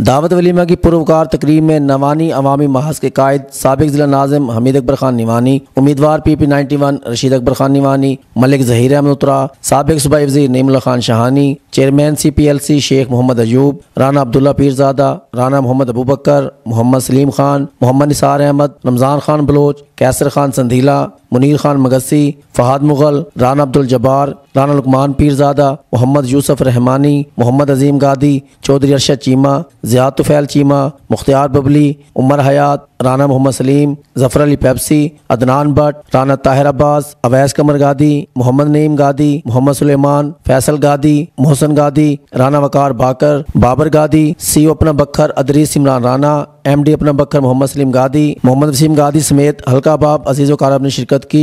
दावत वलीमा की पुरवकार तकरीब में नवानी अवामी महाज के कायद साबिक जिला नाजिम हमीद अकबर खान नवानी, उम्मीदवार PP 91 रशीद अकबर खान नवानी, मलिक ज़हीर अहमद उतरा, साबिक सूबाई वजीर नईमुल्लाह खान शहानी, चेयरमैन CPLC शेख मोहम्मद अयूब, राना अब्दुल्ला पीरजादा, राना मोहम्मद अबू बकर, मोहम्मद सलीम खान, मोहम्मद निसार अहमद, रमज़ान खान बलोच, कैसर खान संधीला, मुनीर खान मगसी, फहाद मुगल, राना अब्दुल जब्बार, राना लुकमान पीरजादा, मोहम्मद यूसुफ रहमानी, मोहम्मद अजीम गादी, चौधरी अरशद चीमा, ज़ियाद तुफ़ैल चीमा, मुख्तियार बबली, उमर हयात, राना मोहम्मद सलीम, ज़फ़र अली पेप्सी, अदनान भट्ट, राना ताहिर अब्बास, अवैस कमर गादी, मोहम्मद नईम गादी, मोहम्मद सुलेमान, फैसल गादी, मोहसन गादी, राना वकार बाकर, बाबर गादी, CO अपना बखर अदरीस इमरान राना, MD अपना बखर मोहम्मद सलीम गादी, मोहम्मद वसीम गादी समेत हल्का अहबाब अजीज़ कार ने शिरकत की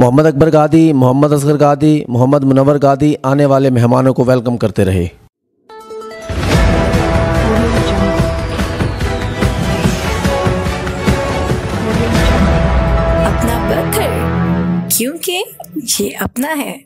मोहम्मद अकबर गादी, मोहम्मद असगर गादी, मोहम्मद मुनव्वर गादी आने वाले मेहमानों को वेलकम करते रहे। अपना बखर, क्योंकि ये अपना है।